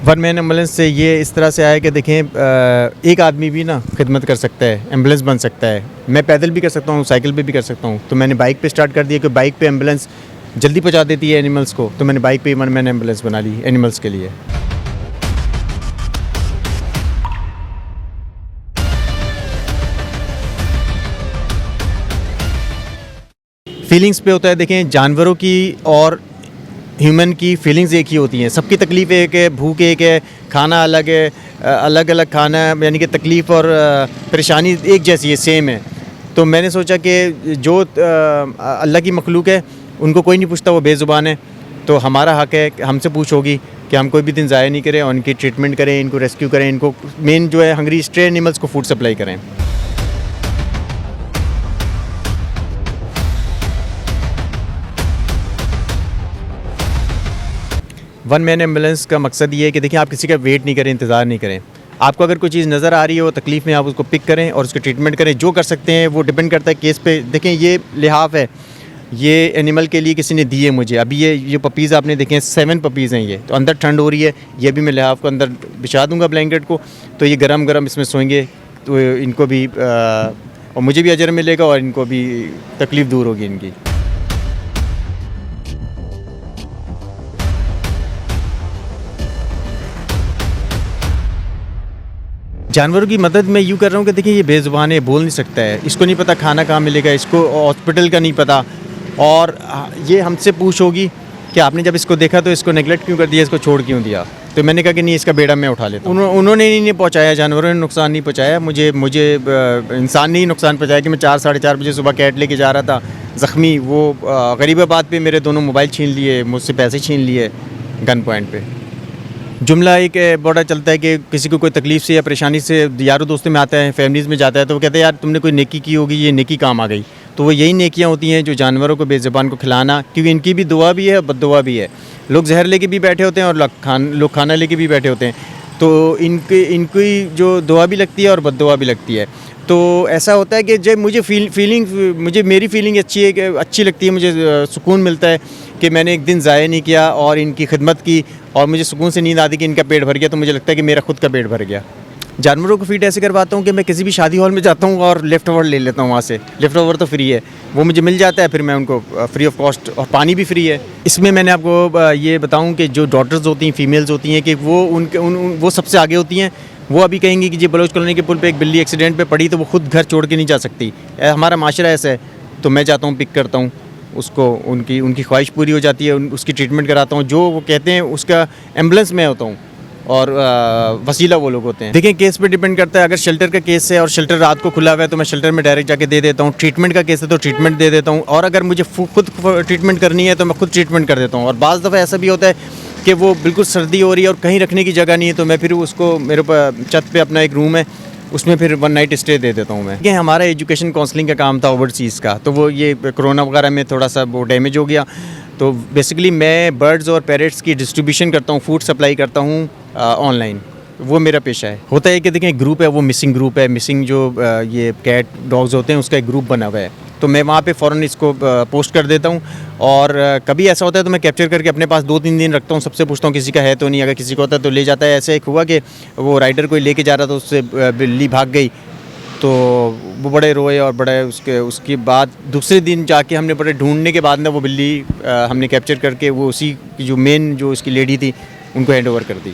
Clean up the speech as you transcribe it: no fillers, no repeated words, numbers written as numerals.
One man ambulance से ये इस तरह से आया कि देखें एक आदमी भी ना खिदमत कर सकता है, एम्बुलेंस बन सकता है। मैं पैदल भी कर सकता हूँ, साइकिल पे भी कर सकता हूँ। तो मैंने बाइक पे स्टार्ट कर दिया कि बाइक पे एम्बुलेंस जल्दी पहुँचा देती है एनिमल्स को, तो मैंने बाइक पे वन मैन एम्बुलेंस बना ली एनिमल्स के लिए। फीलिंग्स पे होता है, देखें जानवरों की और ह्यूमन की फीलिंग्स एक ही होती हैं, सबकी तकलीफ़ एक है, भूख एक है, खाना अलग है, अलग अलग खाना है, यानी कि तकलीफ़ और परेशानी एक जैसी है, सेम है। तो मैंने सोचा कि जो अल्लाह की मखलूक है उनको कोई नहीं पूछता, वो बेज़ुबान है, तो हमारा हक़ है हमसे पूछ होगी कि हम कोई भी दिन ज़ाया नहीं करें और इनकी ट्रीटमेंट करें, इनको रेस्क्यू करें, इनको मेन जो है हंगरी स्ट्रे एनिमल्स को फूड सप्लाई करें। वन मैन एम्बुलेंस का मकसद ये है कि देखिए आप किसी का वेट नहीं करें, इंतज़ार नहीं करें। आपको अगर कोई चीज़ नज़र आ रही है वो तकलीफ़ में, आप उसको पिक करें और उसकी ट्रीटमेंट करें। जो कर सकते हैं वो डिपेंड करता है केस पे। देखें ये लिहाफ है, ये एनिमल के लिए किसी ने दी है मुझे। अभी ये पपीज़ आपने देखे हैं, 7 पपीज़ हैं ये, तो अंदर ठंड हो रही है, ये भी मैं लिहाफ को अंदर बिछा दूँगा ब्लैंकेट को, तो ये गरम गरम इसमें सोएंगे, तो इनको भी और मुझे भी अजर मिलेगा और इनको भी तकलीफ़ दूर होगी इनकी। जानवरों की मदद मैं यूँ कर रहा हूँ कि देखिए ये बेज़ुबान है, बोल नहीं सकता है, इसको नहीं पता खाना कहाँ मिलेगा, इसको हॉस्पिटल का नहीं पता, और ये हमसे पूछ होगी कि आपने जब इसको देखा तो इसको नेगलेक्ट क्यों कर दिया, इसको छोड़ क्यों दिया। तो मैंने कहा कि नहीं, इसका बेड़ा मैं उठा लेता हूँ। उन्होंने नहीं पहुँचाया, जानवरों ने नुकसान नहीं पहुँचाया, मुझे इंसान ने ही नुकसान पहुँचाया कि मैं 4 साढ़े 4 बजे सुबह कैट लेके जा रहा था ज़ख्मी, वो गरीबाबाद पे मेरे दोनों मोबाइल छीन लिए, मुझसे पैसे छीन लिए गन पॉइंट पे। जुमला एक बड़ा चलता है कि किसी को कोई तकलीफ़ से या परेशानी से यारों दोस्तों में आता है, फैमिलीज़ में जाता है, तो वो कहते हैं यार तुमने कोई नेकी की होगी, ये नेकी काम आ गई। तो वो यही नेकियां होती हैं जो जानवरों को बेज़ुबान को खिलाना, क्योंकि इनकी भी दुआ भी है, बद्दुआ भी है। लोग जहर लेके भी बैठे होते हैं और लोग खाना लेके भी बैठे होते हैं, तो इनकी जो दुआ भी लगती है और बद्दुआ भी लगती है। तो ऐसा होता है कि जब मुझे मेरी फीलिंग अच्छी है, कि अच्छी लगती है, मुझे सुकून मिलता है कि मैंने एक दिन ज़ाया नहीं किया और इनकी खिदमत की, और मुझे सुकून से नींद आती कि इनका पेट भर गया, तो मुझे लगता है कि मेरा खुद का पेट भर गया। जानवरों को फीड ऐसे करवाता हूँ कि मैं किसी भी शादी हॉल में जाता हूँ और लिफ्ट ओवर ले लेता हूँ वहाँ से। लिफ्ट ओवर तो फ्री है, वो मुझे मिल जाता है, फिर मैं उनको फ्री ऑफ कॉस्ट, और पानी भी फ्री है। इसमें मैंने आपको ये बताऊँ कि जो डॉटर्स होती हैं, फीमेल्स होती हैं, कि वो सबसे आगे होती हैं। वो अभी कहेंगी कि जी बलोच कॉलोनी के पुल पे एक बिल्ली एक्सीडेंट पे पड़ी, तो वो खुद घर छोड़ के नहीं जा सकती। हमारा माशरा ऐसा है, तो मैं जाता हूँ, पिक करता हूँ उसको, उनकी ख्वाहिश पूरी हो जाती है, उसकी ट्रीटमेंट कराता हूँ, जो वो कहते हैं उसका एम्बुलेंस मैं होता हूँ और वसीला वो लोग होते हैं। देखिए केस पे डिपेंड करता है, अगर शेल्टर का केस है और शेल्टर रात को खुला हुआ है तो मैं शेल्टर में डायरेक्ट जाके दे देता हूँ। ट्रीटमेंट का केस है तो ट्रीटमेंट दे देता हूँ, और अगर मुझे खुद ट्रीटमेंट करनी है तो मैं खुद ट्रीटमेंट कर देता हूँ। और बाज़ दफ़ा ऐसा भी होता है कि वो बिल्कुल सर्दी हो रही है और कहीं रखने की जगह नहीं है, तो मैं फिर उसको, मेरे छत पे अपना एक रूम है, उसमें फिर 1 नाइट स्टे दे देता हूँ मैं। ये हमारा एजुकेशन काउंसलिंग का काम था ओवरसीज़ का, तो वो ये कोरोना वगैरह में थोड़ा सा वो डैमेज हो गया। तो बेसिकली मैं बर्ड्स और पैरेट्स की डिस्ट्रीब्यूशन करता हूँ, फूड सप्लाई करता हूँ ऑनलाइन, वो मेरा पेशा है। होता है कि देखें ग्रुप है, वो मिसिंग ग्रुप है, मिसिंग जो ये कैट डॉग्स होते हैं उसका एक ग्रुप बना हुआ है, तो मैं वहाँ पे फ़ौरन इसको पोस्ट कर देता हूँ। और कभी ऐसा होता है तो मैं कैप्चर करके अपने पास 2-3 दिन रखता हूँ, सबसे पूछता हूँ किसी का है तो नहीं, अगर किसी को होता है तो ले जाता है। ऐसे एक हुआ कि वो राइडर कोई लेके जा रहा था, उससे बिल्ली भाग गई, तो वो बड़े रोए और बड़े उसके बाद दूसरे दिन जाके हमने बड़े ढूंढने के बाद ना वो बिल्ली हमने कैप्चर करके वो उसी की जो मेन जो उसकी लेडी थी उनको हैंड ओवर कर दी।